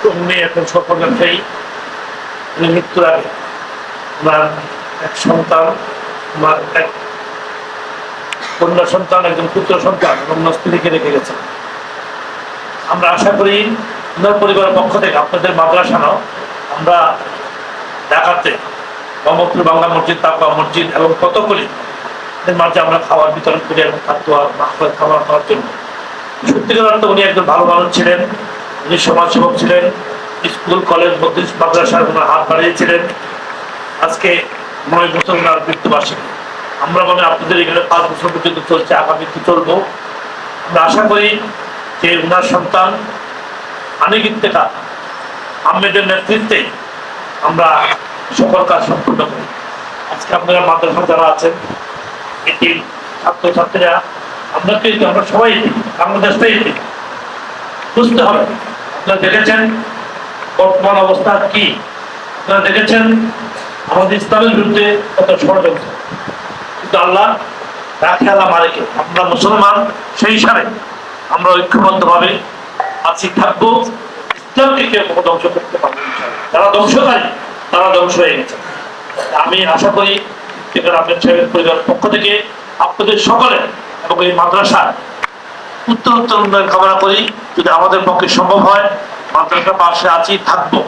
উনি এখন সফল ব্যবসায়ী। উনি মৃত্যুর আগে আমার এক সন্তান, আমার এক কন্যা সন্তান, একজন পুত্র সন্তান এবং স্ত্রীকে রেখে গেছেন। আমরা আশা করি ওনার পরিবারের পক্ষ থেকে আপনাদের মাদ্রাসাও আমরা ঢাকাতে মোহাম্মদপুর বাংলা মসজিদ, তাকওয়া মসজিদ এবং কতগুলি মাঝে আমরা খাবার বিতরণ করি এবং খাবার খাওয়ার জন্য। সত্যিকার অর্থে উনি একজন ভালো মানুষ ছিলেন। উনি সমাজসেবক ছিলেন, স্কুল কলেজ মাদ্রাসার ওনার হাত বাড়িয়েছিলেন। আজকে 9 বছর ওনার মৃত্যুবার্ষিকী। আমরা মনে আপনাদের এখানে 5 বছর পর্যন্ত চলছে, আগামীতে চলবো। আমরা আশা করি যে ওনার সন্তান আনিক ইত্তেখার আহমেদের নেতৃত্বে আমরা সকল কাজ সম্পূর্ণ করি। আজকে আপনারা মাদ্রাসা যারা আছেন, এটি ছাত্রছাত্রীরা, আমরা সবাই বাংলাদেশটাই বুঝতে হবে। আপনারা দেখেছেন বর্তমান অবস্থা কি, আপনারা দেখেছেন আমাদের ইসলামের বিরুদ্ধে কত ষড়যন্ত্র, কিন্তু আল্লাহ রাখে, আল্লাহ মারেকে। আমরা মুসলমান, সেই হিসাবে আমরা ঐক্যবদ্ধভাবে আছি, থাকবো। ইসলামকে কেউ ধ্বংস করতে পারবে না। যারা ধ্বংসকারী তারা ধ্বংস হয়ে গেছে। আমি আশা করি আহমেদ সাহেবের পরিবারের পক্ষ থেকে আপনাদের সকলের এবং এই মাদ্রাসার উত্তর উন্নয়ন কামনা করি। যদি আমাদের পক্ষে সম্ভব হয় মাদ্রাসার পাশে আছি, থাকবো।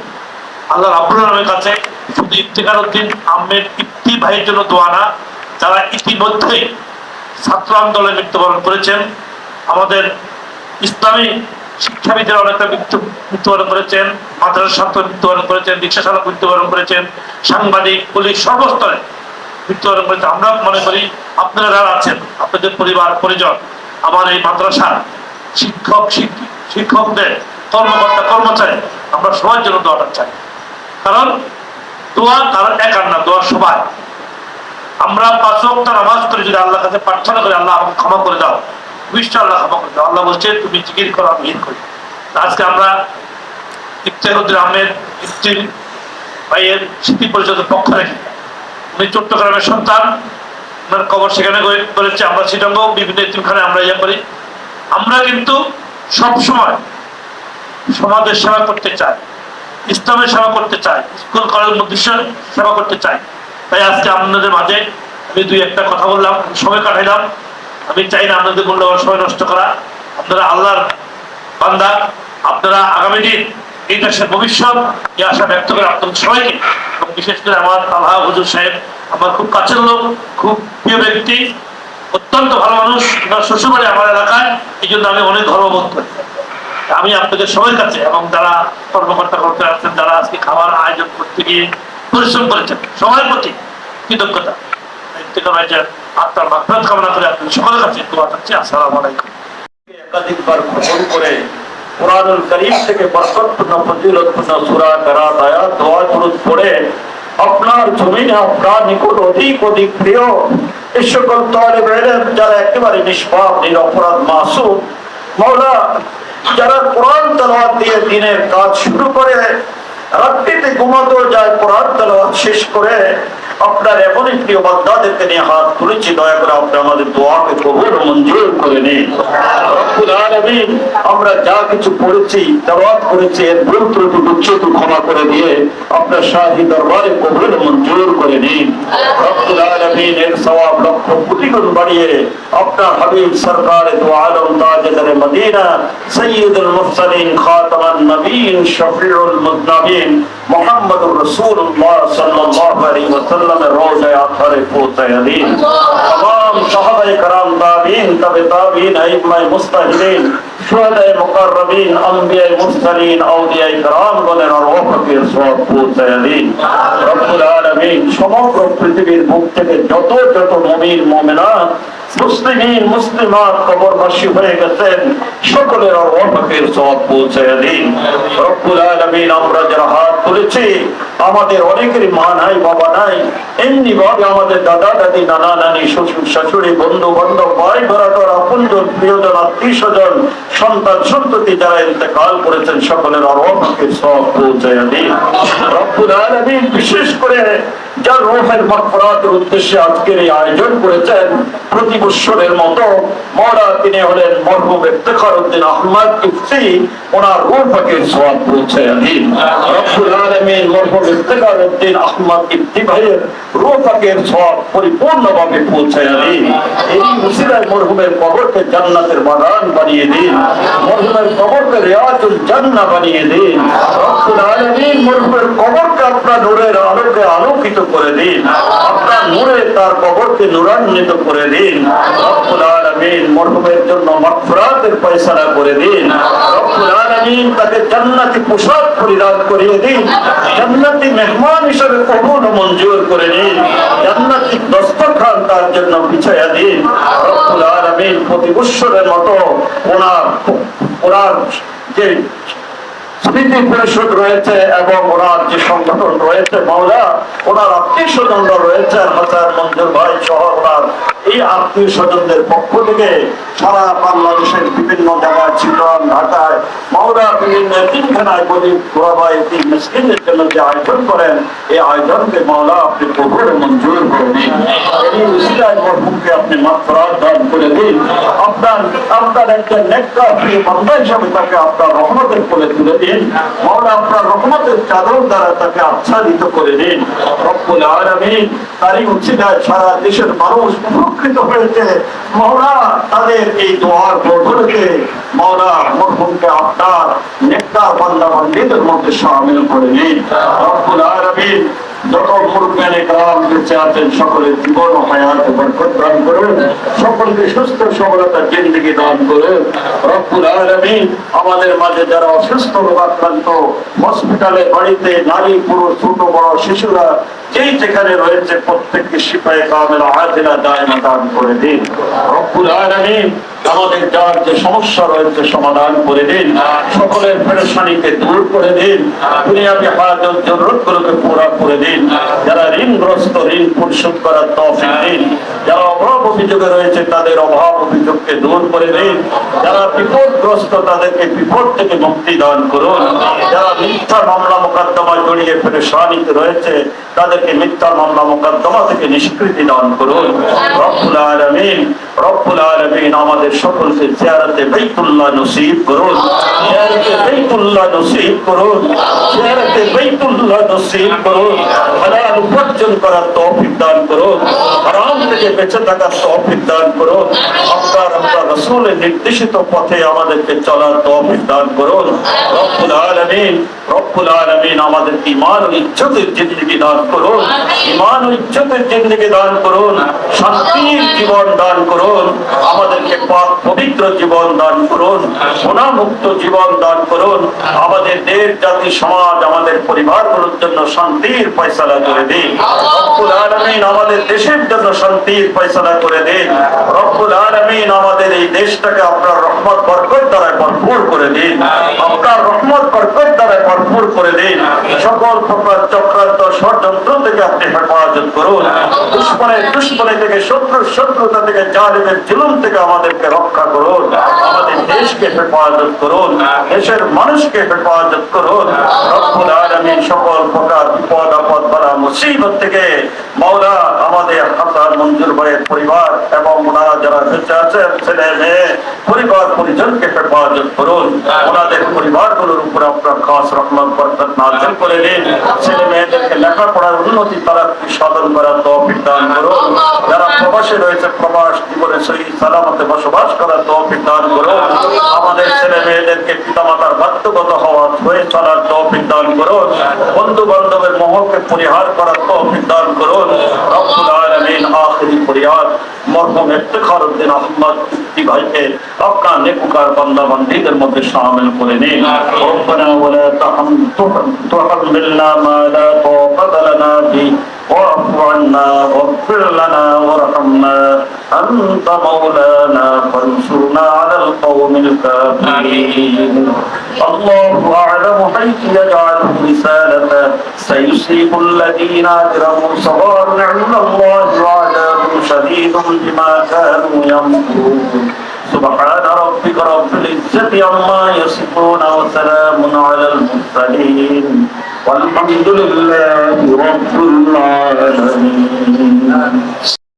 আল্লাহ রাব্বুল আলামিনের কাছে শুধু ইফতেখার উদ্দিন আহমেদ ইফতি ভাইয়ের জন্য দোয়া না, যারা ইতিমধ্যে ছাত্র আন্দোলনে মৃত্যুবরণ করেছেন, আমাদের ইসলামী শিক্ষাবিদের অনেকটা মৃত্যুবরণ করেছেন, মাদ্রাসার ছাত্র মৃত্যুবরণ করেছেন, রিক্সা চালক মৃত্যুবরণ করেছেন, সাংবাদিক, পুলিশ, সর্বস্তরে মৃত্যুবরণ করেছেন। আমরা মনে করি আপনারা যারা আছেন, আপনাদের পরিবার পরিজন, আমার এই মাদ্রাসার শিক্ষকদের, কর্মকর্তা কর্মচারী, আমরা সবার জন্য দোয়াটা চাই। কারণ দোয়া কারণ একার না, দোয়া সবাই। আমরা 5 ওয়াক্ত নামাজ করে যদি আল্লাহর কাছে প্রার্থনা করি, আল্লাহ আমাকে ক্ষমা করে দাও, নিশ্চয় আল্লাহ ক্ষমা করে দাও। আল্লাহ বলছে তুমি জিকির করো, আমি হিন করি। আজকে আমরা ইফতেখার উদ্দিন আহমেদ ইফতি ভাইয়ের স্মৃতি পরিষদের পক্ষ রেখে, উনি চট্টগ্রামের সন্তান, ওনার কবর সেখানে করেছে। আমরা চিটাঙ্গ বিভিন্ন এতিমখানে আমরা ইয়ে করি। আমরা কিন্তু সবসময় সমাজের সেবা করতে চাই, ইসলামের সেবা করতে চাই, স্কুল কলেজ মাদ্রাসার সেবা করতে চাই। তাই আজকে আপনাদের মাঝে আমি 2-1টা কথা বললাম, সময় কাটাইলাম। আমি চাই না আপনাদের মূল্যবান সময় নষ্ট করা। আপনারা আল্লাহর বান্দা, আপনারা আগামী দিন এই দেশের ভবিষ্যৎ, এই আশা ব্যক্ত করে আপনাদের সবাইকে, এবং বিশেষ করে আমার আল্লাহ হুজুর সাহেব আমার খুব কাছের লোক, খুব প্রিয় ব্যক্তি, অত্যন্ত ভালো মানুষ, ওনার শ্বশুরবাড়ি আমার এলাকায়, এই জন্য আমি অনেক গর্ববোধ করি। আমি আপনাদের সবার কাছে এবং যারা কর্মকর্তা করতে আসছেন, যারা আজকে খাবার আয়োজন করতে গিয়ে পরিশ্রম করেছেন, সবার প্রতি কৃতজ্ঞতা। আত্মার মাগফিরাত কামনা করে আপনাদের সকলের কাছে দোয়া চাচ্ছি। আসসালামু আলাইকুম। একাধিকবার গ্রহণ করে কুরআনুল কারীম থেকে বরকতপূর্ণ ফজিলতপূর্ণ সূরা কারাত আয়াত দোয়া দুরূদ পড়ে আপনার জমিনে আপনার নিকট অধিক অধিক প্রিয় এই সকল তালেব ইলম যারা একেবারে নিষ্পাপ, নিরপরাধ, মাসুম, মাওলা যারা কোরআন তেলাওয়াত দিয়ে দিনের কাজ শুরু করে রাত্রিতে ঘুমাতেও যায়, কোরআন তেলাওয়াত শেষ করে আপনার এমনই প্রিয় বান্দাদেরকে নিয়ে হাত তুলেছি, দয়া করে আপনি আমাদের দোয়াকে কবুল ও মঞ্জুর করে নিন। রব্বুল আলামিন, আমরা যা কিছু পড়েছি, তেলাওয়াত করেছি, এর ভুল ত্রুটি বিচ্যুতি ক্ষমা করে দিয়ে আপনার শাহী দরবারে কবুল ও মঞ্জুর করে নিন। রব্বুল আলামিন, এর সওয়াব লক্ষ কোটি গুণ বাড়িয়ে আপনার হাবিব সরকার দু আলম তাজদারে মদিনা সৈয়দুল মুরসালিন খাতামান নবীন শফিউল মুজনাবিন মুহাম্মদুর রাসূলুল্লাহ সাল্লাল্লাহু আলাইহি ওয়াসাল্লামের রওজায়ে আতহারে পৌঁছায় দিন। तमाम সাহাবায়ে کرام, তাবিঈন, তাবে তাবিঈন, আইম্মায়ে মুজতাহিদিন, শুহাদায়ে মুকাররবিন, আম্বিয়ায়ে মুরসালিন, আউলিয়ায়ে کرام গণের রওফাকে সওয়াব পৌঁছায় দিন। রব্বুল আলামিন, সমগ্র পৃথিবীর বুক থেকে যত মুমিন মুমিনাত, মুসলিমিন মুসলিমাত কবরবাসী হয়ে গেছেন, সকলের রওফাকে সওয়াব পৌঁছায় দিন। রব্বুল আলামিন, আমরা যারা হাত তুলেছি, আমাদের অনেকেরই মা নাই, বাবা নাই, এমনি ভাবে আমাদের দাদা দাদি, নানা নানি, শ্বশুর শাশুড়ি, বন্ধু বান্ধব, ভাই ভরাটর, আপনজন, প্রিয়জন, আত্মীয় স্বজন, সন্তান সন্ততি যারা ইন্তেকাল করেছেন, সকলের রওফাকে সওয়াব পৌঁছায় দিন। রব্বুল আলামিন, বিশেষ করে যার রূহের মাগফিরাতের উদ্দেশ্যে আজকের এই আয়োজন করেছেন প্রতি বৎসরের মতো মাওলা তিনি হলেন মরহুম ইফতেখার উদ্দিন আহমদ ইফতি, ওনার রূহ পাকের সওয়াব পৌঁছায় দিন রব্বুল আলামিন। মরহুম ইফতেখার উদ্দিন আহমদ ইফতি ভাইয়ের রূহ পাকের সওয়াব পরিপূর্ণভাবে পৌঁছায় দিন। এই উসিলায় মরহুমের কবরকে জান্নাতের বাগান বানিয়ে দিন, মরহুমের কবরকে রিয়াজুল জান্নাহ বানিয়ে দিন রব্বুল আলামিন। মরহুমের কবরকে আপনার নূরের আলোকে আলোকিত করে দিন, আপনার নূরে তার কবরকে নূরান্বিত করে দিন রব্বুল আলামিন। মরহুমের জন্য মাগফিরাতের ফয়সালা করে দিন রব্বুল আলামিন। তাকে জান্নাতি পোশাক পরিধান করিয়ে দিন, জান্নাতি মেহমান হিসেবে কবুল ও মঞ্জুর করে নিন, জান্নাতি দস্তরখান তার জন্য বিছায়া দিন রব্বুল আলামিন। প্রতি বৎসরের মতো ওনার যে স্মৃতি পরিষদ রয়েছে এবং ওনার যে সংগঠন রয়েছে মাওলা, ওনার আত্মীয় স্বজনরা রয়েছে হাসান মঞ্জুর ভাই সহ ওনার এই আত্মীয় স্বজনদের পক্ষ থেকে সারা বাংলাদেশের বিভিন্ন জায়গায় চিত্রণ ঢাকায় মাওলা বিভিন্ন তিনখানায় গরিব গোরাবাই তিন মিসকিনদের জন্য যে আয়োজন করেন, এই আয়োজনকে মাওলা আপনি কবুল মঞ্জুর করে দিন। এই উসিলায় মরহুমকে আপনি মাগফিরাত দান করে দিন। আপনার একটা নেককার প্রিয় বান্দা হিসাবে তাকে আপনার রহমতের কোলে তুলে দিন মাওলা, আপনার রহমতের চাদর দ্বারা তাকে আচ্ছাদিত করে দিন রব্বুল আলামিন। তারই উসিলায় সারা দেশের মানুষ উপকৃত হয়েছে মাওলা, তাদের এই দোয়ার বদৌলতে মাওলা মরহুমকে আপনার নেককার বান্দা বান্দীদের মধ্যে শামিল করে নিন রব্বুল আলামিন। যত মুরব্বিয়ানে کرام বেঁচে আছেন সকলের জীবন ও হায়াতে বরকত দান করুন, সকলকে সুস্থ সবলতার জিন্দেগি দান করুন রব্বুল আলামিন। আমাদের মাঝে যারা অসুস্থ রোগাক্রান্ত হসপিটালে বাড়িতে নারী পুরুষ ছোট বড় শিশুরা যেই যেখানে রয়েছে প্রত্যেককে শিফায়ে কামিলা আজিলা দায়মা দান করে দিন রব্বুল আলামিন। আমাদের যার যে সমস্যা রয়েছে সমাধান করে দিন, সকলের পেরেশানিকে দূর করে দিন, দুনিয়াবি হাজত জরুরতগুলোকে পুরা করে দিন। যারা ঋণগ্রস্ত ঋণ পরিশোধ করার তৌফিক দিন, যারা অভাব অভিযোগে রয়েছে তাদের অভাব অভিযোগকে দূর করে দিন, যারা বিপদগ্রস্ত তাদেরকে বিপদ থেকে মুক্তি দান করুন, যারা মিথ্যা মামলা মোকদ্দমা জড়িয়ে পেরেশানিতে রয়েছে তাদেরকে মিথ্যা মামলা মোকদ্দমা থেকে নিষ্কৃতি দান করুন রব্বুল আলামিন। রব্বুল আলামিন আমাদের সকলকে জিয়ারতে বাইতুল্লাহ নসিব করুন, জিয়ারতে বাইতুল্লাহ নসিব করুন, জিয়ারতে বাইতুল্লাহ নসিব করুন। হালাল উপার্জন করার তৌফিক দান করুন, হারাম থেকে বেঁচে থাকার তৌফিক দান করুন। আপনার রাসূলের নির্দেশিত পথে আমাদেরকে চলার তৌফিক দান করুন রব্বুল আলামিন। রব্বুল আলামিন আমাদের ঈমান ও ইজ্জতের জিন্দেগি দান করুন, ঈমান ও ইজ্জতের জিন্দেগি দান করুন, শান্তির জীবন দান করুন, আমাদেরকে পাক পবিত্র জীবন দান করুন, গুনাহমুক্ত জীবন দান করুন। আমাদের দেশ জাতি সমাজ আমাদের পরিবারগুলোর জন্য শান্তির ফয়সালা করে দিন রব্বুল আলামিন। আমাদের দেশের জন্য শান্তির ফয়সালা করে দিন রব্বুল আলামিন। আমাদের এই দেশটাকে আপনার রহমত বরকত দ্বারা ভরপুর করে দিন, আপনার রহমত বরকত দ্বারা ভরপুর করে দিন। সকল প্রকার চক্রান্ত ষড়যন্ত্র থেকে আপনি হেফাজত করুন, দুশ্মনী থেকে শত্রুতা থেকে জালিমের জুলুম থেকে আমাদেরকে রক্ষা করুন, আমাদের দেশকে হেফাজত করুন, দেশের মানুষকে হেফাজত করুন রব্বুল আলামিন। সকল প্রকার বিপদ আপদ বালা মুসিবত থেকে মাওলা আমাদের হাসান মঞ্জুর ভাইয়ের পরিবার এবং ওনারা যারা বেঁচে আছেন ছেলে মেয়ে পরিবার পরিজনকে হেফাজত করুন, ওনাদের পরিবারগুলোর উপর আপনার খাস রহমত বরকত নাযিল করে দিন। ছেলে মেয়েদেরকে লেখাপড়ার উন্নতি তারাক্কি সাধন করার তৌফিক দান করুন। যারা প্রবাসে রয়েছে প্রবাস জীবনে সহি সালামতে বসবাস করার তৌফিক দান করুন। আমাদের ছেলে মেয়েদেরকে পিতামাতার বাধ্যগত হয়ে চলার তৌফিক দান করুন। বন্ধু বান্ধবের মোহকে পরিহার করার তৌফিক দান করুন রব্বুল আলামিন। আখিরি ফরিয়াদ মরহুম ইফতেখার উদ্দিন আহমদ ইফতি ভাইকে আপনার নেককার বান্দা বান্দীদের মধ্যে শামিল করে নিন। রব্বানা ওয়ালা তুহাম্মিলনা মা লা তাকাতা লানা বিহি واعف عنا واغفر لنا وارحمنا أنت مولانا فانصرنا على القوم الكافرين. الله أعلم حيث يجعل رسالته سيصيب الذين أجرموا صغار عند الله وعذاب شديد بما كانوا يمكرون. سبحان ربك رب العزة عما يصفون وسلام على المرسلين والحمد لله رب العالمين